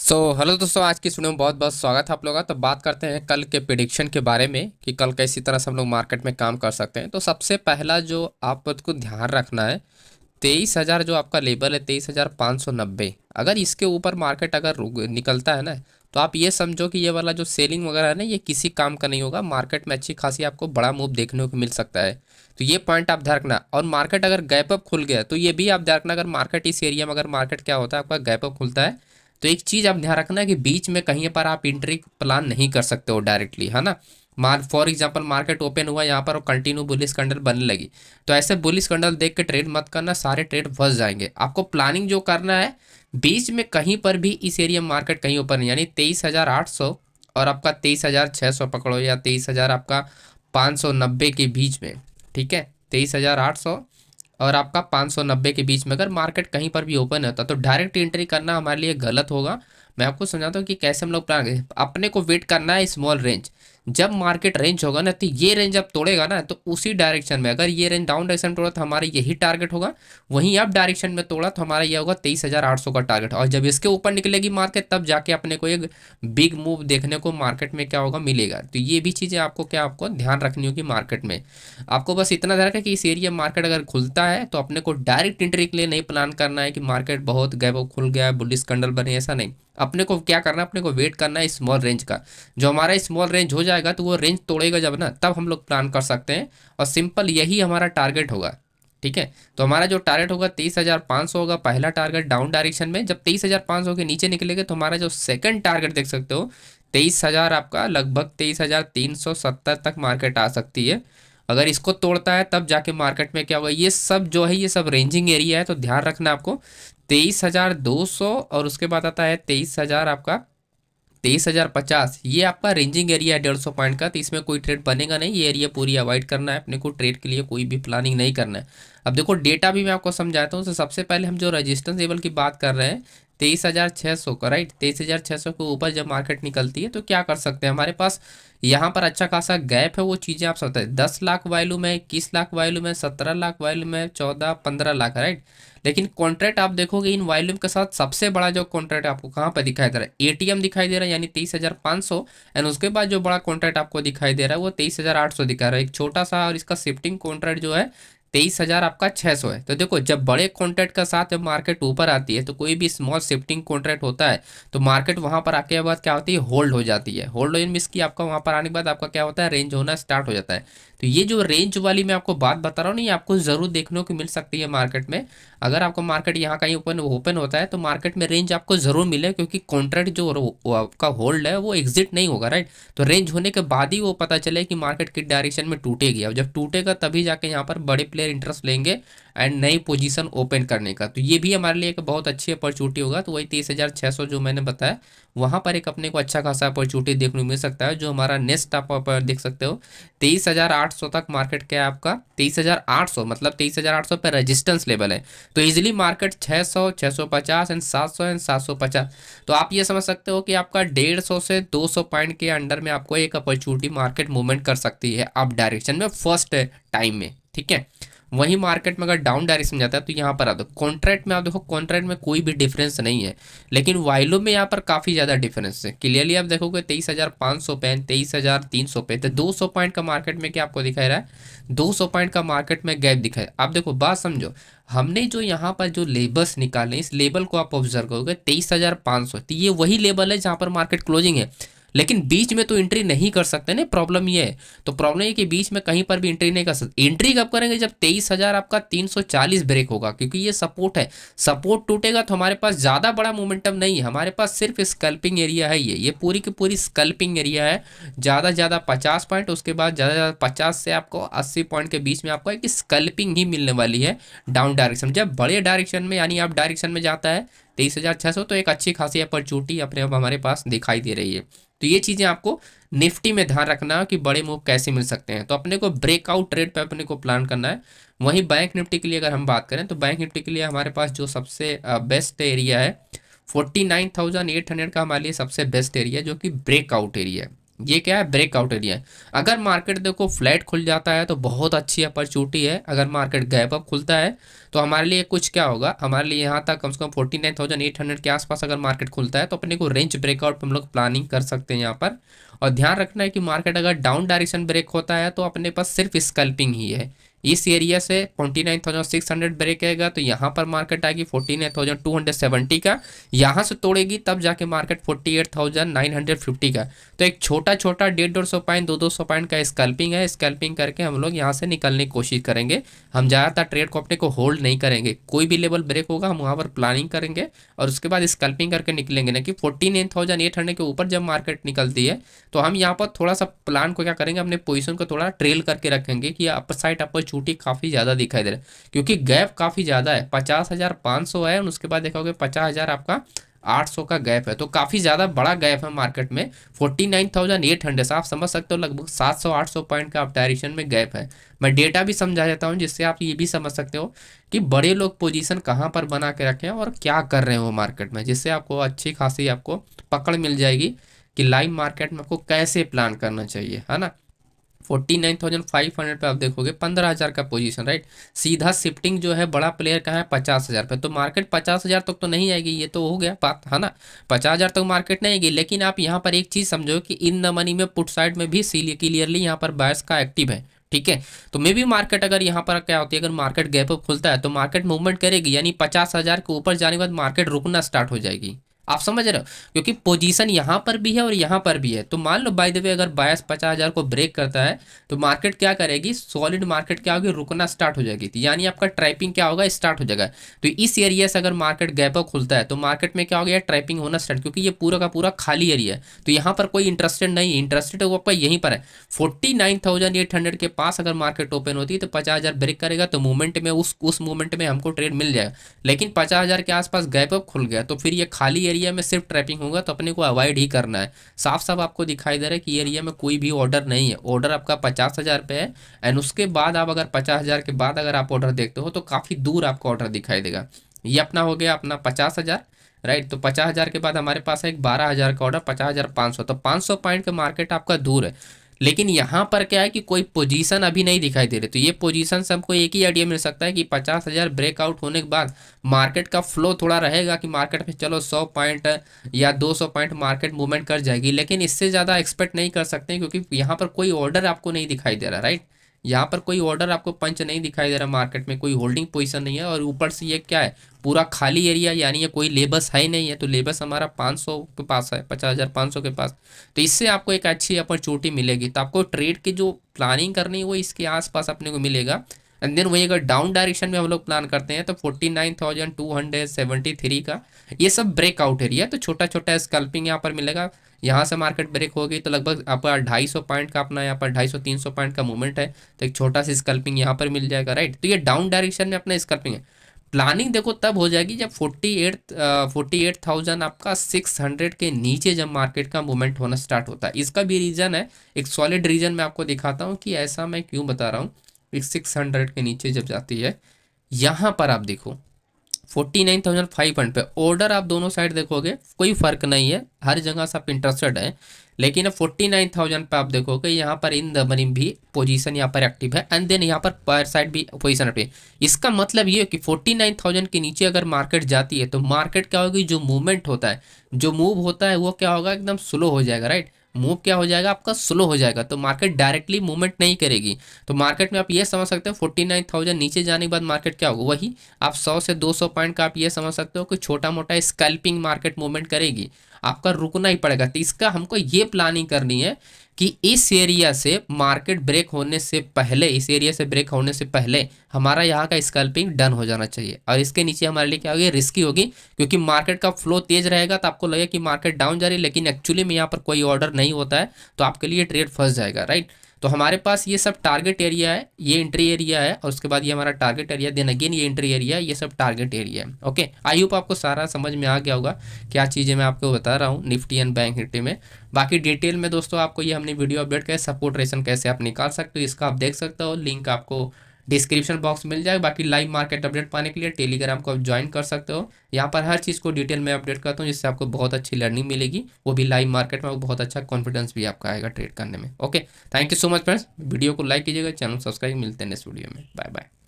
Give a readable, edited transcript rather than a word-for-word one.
Hello दोस्तों, आज की वीडियो में बहुत बहुत स्वागत है आप लोगों का। तो बात करते हैं कल के प्रिडिक्शन के बारे में कि कल कैसी तरह से हम लोग मार्केट में काम कर सकते हैं। तो सबसे पहला जो आपको ध्यान रखना है, 23,000 जो आपका लेवल है 23,590, अगर इसके ऊपर मार्केट अगर निकलता है ना, तो आप ये समझो कि ये वाला जो सेलिंग वगैरह है ना, ये किसी काम का नहीं होगा। मार्केट में अच्छी खासी आपको बड़ा मूव देखने को मिल सकता है। तो ये पॉइंट आप ध्यान रखना। और मार्केट अगर गैप अप खुल गया तो ये भी आप ध्यान रखना। अगर मार्केट इस एरिया में अगर मार्केट क्या होता है आपका गैप अप खुलता है, तो एक चीज़ आप ध्यान रखना कि बीच में कहीं पर आप एंट्री प्लान नहीं कर सकते हो डायरेक्टली, है ना। फॉर एग्जांपल मार्केट ओपन हुआ यहाँ पर और कंटिन्यू बुलिश कैंडल बनने लगी, तो ऐसे बुलिश कैंडल देख के ट्रेड मत करना, सारे ट्रेड फंस जाएंगे। आपको प्लानिंग जो करना है, बीच में कहीं पर भी इस एरिया में मार्केट कहीं ऊपर नहीं, यानी 23,800 और आपका 23,600 पकड़ो, या 23,000 आपका 590 के बीच में, ठीक है। 23,800 और आपका 590 के बीच में अगर मार्केट कहीं पर भी ओपन होता तो डायरेक्ट एंट्री करना हमारे लिए गलत होगा। मैं आपको समझाता हूँ कि कैसे हम लोग प्लान करें। अपने को वेट करना है स्मॉल रेंज। जब मार्केट रेंज होगा ना, तो ये रेंज जब तोड़ेगा ना, तो उसी डायरेक्शन में, अगर ये रेंज डाउन डायरेक्शन तोड़ा तो हमारा यही टारगेट होगा। वहीं अप डायरेक्शन में तोड़ा तो हमारा ये होगा 23,800 का टारगेट। और जब इसके ऊपर निकलेगी मार्केट, तब जाके अपने को एक बिग मूव देखने को मार्केट में क्या होगा, मिलेगा। तो ये भी चीज़ें आपको ध्यान रखनी होगी मार्केट में। आपको बस इतना ध्यान रखना कि इस एरिया मार्केट अगर खुलता है तो अपने को डायरेक्ट एंट्री के लिए नहीं प्लान करना है कि मार्केट बहुत गैप अप खुल गया है, बुलिश कैंडल बने, ऐसा नहीं। अपने को क्या करना है, अपने को वेट करना है स्मॉल रेंज का। जो हमारा स्मॉल रेंज हो जाएगा तो वो रेंज तोड़ेगा जब ना, तब हम लोग प्लान कर सकते हैं। और सिंपल यही हमारा टारगेट होगा, ठीक है। तो हमारा जो टारगेट होगा 23,500 होगा, पहला टारगेट डाउन डायरेक्शन में। जब 23,500 के नीचे निकलेगा तो हमारा जो सेकंड टारगेट देख सकते हो 23,000, आपका लगभग 23,370 तक मार्केट आ सकती है। अगर इसको तोड़ता है तब जाके मार्केट में क्या होगा। ये सब जो है ये सब रेंजिंग एरिया है, तो ध्यान रखना आपको। 23,200 और उसके बाद आता है 23,000 आपका 23,050, ये आपका रेंजिंग एरिया है 150 पॉइंट का। तो इसमें कोई ट्रेड बनेगा नहीं, ये एरिया पूरी अवॉइड करना है अपने को, ट्रेड के लिए कोई भी प्लानिंग नहीं करना है। अब देखो डेटा भी मैं आपको समझाता हूँ। तो सबसे पहले हम जो रेजिस्टेंस लेवल की बात कर रहे हैं 23,600 का, राइट। 23,600 के ऊपर जब मार्केट निकलती है तो क्या कर सकते हैं, हमारे पास यहाँ पर अच्छा खासा गैप है। वो चीज़ें आप सकते हैं 10 लाख वैल्यू में, 21 लाख वैल्यू में, 17 लाख वैल्यू में, 14-15 लाख, राइट। लेकिन कॉन्ट्रैक्ट आप देखोगे इन वॉल्यूम के साथ सबसे बड़ा जो कॉन्ट्रैक्ट आपको कहाँ पर दिखाई दे रहा है, एटीएम दिखाई दे रहा है, यानी 23,500। एंड उसके बाद जो बड़ा कॉन्ट्रैक्ट आपको दिखाई दे रहा है वो 23,800 दिखा रहा है, एक छोटा सा। और इसका शिफ्टिंग कॉन्ट्रैक्ट जो है 23,000 आपका 600 है। तो देखो जब बड़े कॉन्ट्रैक्ट का साथ जब मार्केट ऊपर आती है, तो कोई भी स्मॉल शिफ्टिंग कॉन्ट्रैक्ट होता है तो मार्केट वहां पर आके बाद क्या होती है, होल्ड हो जाती है। होल्ड हो मीन्स की आपका वहां पर आने के बाद आपका क्या होता है, रेंज होना स्टार्ट हो जाता है। तो ये जो रेंज वाली मैं आपको बात बता रहा हूँ ना, ये आपको जरूर देखने को मिल सकती है मार्केट में। अगर आपको मार्केट यहाँ कहीं ओपन ओपन होता है तो मार्केट में रेंज आपको जरूर मिले, क्योंकि कॉन्ट्रैक्ट जो वो आपका होल्ड है वो एग्जिट नहीं होगा, राइट। तो रेंज होने के बाद ही वो पता चले कि मार्केट किस डायरेक्शन में टूटेगी। अब जब टूटेगा तभी जाके यहाँ पर बड़े प्लेयर इंटरेस्ट लेंगे एंड नई पोजीशन ओपन करने का। तो ये भी हमारे लिए एक बहुत अच्छी अपॉर्चुनिटी होगा। तो वही 23,600 जो मैंने बताया, वहाँ पर एक अपने को अच्छा खासा अपॉर्चुनिटी देखने को मिल सकता है। जो हमारा नेक्स्ट आप देख सकते हो 23,800 तक मार्केट क्या है आपका, 23,800 मतलब 23,800 पे रेजिस्टेंस लेवल है। तो इजीली मार्केट 600, 650 एंड 700 एंड 750। तो आप ये समझ सकते हो कि आपका 150 से 200 पॉइंट के अंडर में आपको एक अपॉर्चुनिटी मार्केट मूवमेंट कर सकती है अप डायरेक्शन में फर्स्ट टाइम में, ठीक है। वहीं मार्केट में अगर डाउन डायरेक्शन जाता है तो यहाँ पर आ दो कॉन्ट्रैक्ट में, आप देखो कॉन्ट्रैक्ट में कोई भी डिफरेंस नहीं है, लेकिन वाइलो में यहाँ पर काफ़ी ज़्यादा डिफरेंस है। क्लियरली आप देखोगे 23,500 पे, 23,300 पे, तो 200 पॉइंट का मार्केट में क्या आपको दिखाई रहा है, 200 पॉइंट का मार्केट में गैप दिखाए। आप देखो बात समझो, हमने जो यहाँ पर जो लेबल्स निकाले, इस लेबल को आप ऑब्जर्व करोगे 23,500, तो ये वही लेबल है जहाँ पर मार्केट क्लोजिंग है। लेकिन बीच में तो एंट्री नहीं कर सकते ना, प्रॉब्लम ये है। तो प्रॉब्लम ये कि बीच में कहीं पर भी एंट्री नहीं कर सकते। एंट्री कब करेंगे, जब 23,000 आपका 340 ब्रेक होगा, क्योंकि ये सपोर्ट है। सपोर्ट टूटेगा तो हमारे पास ज़्यादा बड़ा मोमेंटम नहीं है, हमारे पास सिर्फ स्कल्पिंग एरिया है। ये पूरी की पूरी स्कल्पिंग एरिया है। ज़्यादा से ज़्यादा 50 पॉइंट, उसके बाद ज़्यादा से ज़्यादा 50 से आपको 80 पॉइंट के बीच में आपको एक स्कल्पिंग ही मिलने वाली है डाउन डायरेक्शन। जब बड़े डायरेक्शन में यानी आप डायरेक्शन में जाता है 23,600, तो एक अच्छी खासी अपॉर्चुनिटी अपने आप हमारे पास दिखाई दे रही है। तो ये चीज़ें आपको निफ्टी में ध्यान रखना है कि बड़े मूव कैसे मिल सकते हैं। तो अपने को ब्रेकआउट ट्रेड पे अपने को प्लान करना है। वहीं बैंक निफ्टी के लिए अगर हम बात करें तो बैंक निफ्टी के लिए हमारे पास जो सबसे बेस्ट एरिया है 49,800 का हमारे लिए सबसे बेस्ट एरिया है, जो कि ब्रेकआउट एरिया है। ये क्या है, ब्रेकआउट एरिया है। अगर मार्केट देखो फ्लैट खुल जाता है तो बहुत अच्छी अपॉर्चुनिटी है। अगर मार्केट गैप अप खुलता है तो हमारे लिए कुछ क्या होगा, हमारे लिए यहाँ तक कम से कम 49,800 के आसपास अगर मार्केट खुलता है तो अपने को रेंज ब्रेकआउट पे हम लोग प्लानिंग कर सकते हैं यहाँ पर। और ध्यान रखना है कि मार्केट अगर डाउन डायरेक्शन ब्रेक होता है तो अपने पास सिर्फ स्कैल्पिंग ही है। इस एरिया से 49,600 ब्रेक आएगा तो यहाँ पर मार्केट आएगी 49,270 का, यहाँ से तोड़ेगी तब जाके मार्केट 48,950 का। तो एक छोटा छोटा 150 पॉइंट 200 पॉइंट का स्कैल्पिंग है, स्कैल्पिंग करके हम लोग यहाँ से निकलने की कोशिश करेंगे। हम ज़्यादातर ट्रेड को अपने को होल्ड नहीं करेंगे, कोई भी लेवल ब्रेक होगा हम वहाँ पर प्लानिंग करेंगे और उसके बाद स्कैल्पिंग करके निकलेंगे ना कि 49,800 के ऊपर जब मार्केट निकलती है तो हम यहाँ पर थोड़ा सा प्लान को क्या करेंगे, अपने पोजीशन को थोड़ा ट्रेल करके रखेंगे कि अपर साइड अपॉर्चुनिटी काफ़ी ज़्यादा दिखाई दे रहा है, क्योंकि गैप काफ़ी ज़्यादा है। 50,500 है और उसके बाद देखोगे 50,000 आपका 800 का गैप है, तो काफ़ी ज़्यादा बड़ा गैप है मार्केट में। 49,800 आप समझ सकते हो लगभग 700-800 पॉइंट का आप डायरेक्शन में गैप है। मैं डेटा भी समझा देता हूँ जिससे आप ये भी समझ सकते हो कि बड़े लोग पोजीशन कहाँ पर बना के रखे हैं और क्या कर रहे हो मार्केट में, जिससे आपको अच्छी खासी आपको पकड़ मिल जाएगी कि लाइव मार्केट में आपको कैसे प्लान करना चाहिए, है ना। 49,500 पे आप देखोगे 15,000 का पोजीशन, राइट। सीधा शिफ्टिंग जो है बड़ा प्लेयर का है 50,000 पे, तो मार्केट 50,000 तक तो नहीं आएगी, ये तो हो गया बात, है ना। 50,000 तक मार्केट नहीं आएगी, लेकिन आप यहाँ पर एक चीज़ समझो कि इन द मनी में पुट साइड में भी क्लियरली यहाँ पर बायर्स का एक्टिव है, ठीक है। तो मे भी मार्केट अगर यहाँ पर क्या होती है, अगर मार्केट गैप अप खुलता है तो मार्केट मूवमेंट करेगी, यानी 50,000 के ऊपर जाने के बाद मार्केट रुकना स्टार्ट हो जाएगी। आप समझ रहे हो, क्योंकि पोजीशन यहाँ पर भी है और यहाँ पर भी है। तो मान लो बाय द वे अगर बायस 50,000 को ब्रेक करता है तो मार्केट क्या करेगी, सॉलिड मार्केट क्या होगी, रुकना स्टार्ट हो जाएगी, यानी आपका ट्रैपिंग क्या होगा, स्टार्ट हो जाएगा। तो इस एरिया से अगर मार्केट गैप अप खुलता है तो मार्केट में क्या हो गया, ट्रैपिंग होना स्टार्ट, क्योंकि ये पूरा का पूरा खाली एरिया है। तो यहाँ पर कोई इंटरेस्टेड नहीं, इंटरेस्टेड है वो आपका यहीं पर है 49,800 के पास। अगर मार्केट ओपन होती है तो 50,000 ब्रेक करेगा तो मूवमेंट में उस मूवमेंट में हमको ट्रेड मिल जाएगा। लेकिन 50,000 के आसपास गैप अप खुल गया तो फिर ये खाली एरिया में सिर्फ ट्रैपिंग होगा, तो अपने को अवॉइड ही करना है। साफ साफ आपको दिखाई दे रहा है कि एरिया में कोई भी ऑर्डर नहीं है, ऑर्डर आपका 50,000 पे है। एंड उसके बाद आप अगर 50,000 के बाद अगर आप ऑर्डर देखते हो तो काफ़ी दूर आपको ऑर्डर दिखाई देगा। ये अपना हो गया अपना 50,000, राइट। तो 50,000 के बाद हमारे पास है एक 12,000 का ऑर्डर, 50,500, तो 500 पॉइंट का मार्केट आपका दूर है। लेकिन यहाँ पर क्या है कि कोई पोजीशन अभी नहीं दिखाई दे रही, तो ये पोजीशन से हमको एक ही आइडिया मिल सकता है कि 50,000 ब्रेकआउट होने के बाद मार्केट का फ्लो थोड़ा रहेगा कि मार्केट में चलो 100 पॉइंट या 200 पॉइंट मार्केट मूवमेंट कर जाएगी, लेकिन इससे ज़्यादा एक्सपेक्ट नहीं कर सकते क्योंकि यहाँ पर कोई ऑर्डर आपको नहीं दिखाई दे रहा, राइट। यहाँ पर कोई ऑर्डर आपको पंच नहीं दिखाई दे रहा, मार्केट में कोई होल्डिंग पोजीशन नहीं है, और ऊपर से ये क्या है, पूरा खाली एरिया, यानी ये कोई लेबस है ही नहीं है। तो लेबस हमारा 500 के पास है, 50,500 के पास। तो इससे आपको एक अच्छी अपॉर्चुनिटी मिलेगी। तो आपको ट्रेड की जो प्लानिंग करनी है वो इसके आसपास अपने को मिलेगा। एंड देन वही अगर डाउन डायरेक्शन में हम लोग प्लान करते हैं तो 49,273 का ये सब ब्रेकआउट एरिया, तो छोटा छोटा स्कैल्पिंग यहाँ पर मिलेगा। यहाँ से मार्केट ब्रेक होगी तो लगभग आपका 250 पॉइंट का अपना यहाँ पर 250-300 पॉइंट का मूवमेंट है, तो एक छोटा सा स्कैल्पिंग यहाँ पर मिल जाएगा, राइट। तो ये डाउन डायरेक्शन में अपना स्कैल्पिंग है। प्लानिंग देखो तब हो जाएगी जब 48,000 आपका 600 के नीचे जब मार्केट का मूवमेंट होना स्टार्ट होता है। इसका भी रीज़न है, एक सॉलिड रीज़न मैं आपको दिखाता हूँ कि ऐसा मैं क्यों बता रहा हूँ। 600 के नीचे जब जाती है, यहाँ पर आप देखो 49,500 पे ऑर्डर आप दोनों साइड देखोगे कोई फर्क नहीं है, हर जगह से आप इंटरेस्टेड है। लेकिन अब 49,000 पे आप देखोगे यहाँ पर इन द मनी भी पोजीशन यहाँ पर एक्टिव है, एंड देन यहाँ पर पर साइड भी पोजीशन एक्टिव है। इसका मतलब ये है कि 49,000 के नीचे अगर मार्केट जाती है तो मार्केट क्या होगी, जो मूवमेंट होता है, जो मूव होता है वो क्या होगा, एकदम स्लो हो जाएगा, राइट। मूव क्या हो जाएगा आपका, स्लो हो जाएगा। तो मार्केट डायरेक्टली मूवमेंट नहीं करेगी। तो मार्केट में आप ये समझ सकते हो 49,000 नीचे जाने के बाद मार्केट क्या होगा, वही आप 100 से 200 पॉइंट का आप ये समझ सकते हो कि छोटा मोटा स्कैल्पिंग मार्केट मूवमेंट करेगी, आपका रुकना ही पड़ेगा। तो इसका हमको ये प्लानिंग करनी है कि इस एरिया से मार्केट ब्रेक होने से पहले, इस एरिया से ब्रेक होने से पहले हमारा यहाँ का स्कैल्पिंग डन हो जाना चाहिए। और इसके नीचे हमारे लिए क्या होगी, रिस्की होगी, क्योंकि मार्केट का फ्लो तेज रहेगा तो आपको लगेगा कि मार्केट डाउन जा रही है, लेकिन एक्चुअली में यहाँ पर कोई ऑर्डर नहीं होता है, तो आपके लिए ट्रेड फंस जाएगा, राइट। तो हमारे पास ये सब टारगेट एरिया है, ये एंट्री एरिया है, और उसके बाद ये हमारा टारगेट एरिया, देन अगेन ये एंट्री एरिया है, ये सब टारगेट एरिया है। ओके, आई होप आपको सारा समझ में आ गया होगा क्या चीज़ें मैं आपको बता रहा हूँ निफ्टी एंड बैंक निफ्टी में। बाकी डिटेल में दोस्तों आपको ये हमने वीडियो अपडेट किया, सपोर्ट रेशन कैसे आप निकाल सकते हो इसका आप देख सकते हो, लिंक आपको डिस्क्रिप्शन बॉक्स मिल जाएगा। बाकी लाइव मार्केट अपडेट पाने के लिए टेलीग्राम को आप ज्वाइन कर सकते हो, यहाँ पर हर चीज़ को डिटेल में अपडेट करता हूँ, जिससे आपको बहुत अच्छी लर्निंग मिलेगी, वो भी लाइव मार्केट में, वो बहुत अच्छा कॉन्फिडेंस भी आपका आएगा ट्रेड करने में। Okay, thank you so much friends, video को लाइक कीजिएगा, चैनल सब्सक्राइब, मिलते हैं नेक्स्ट वीडियो में, बाय बाय।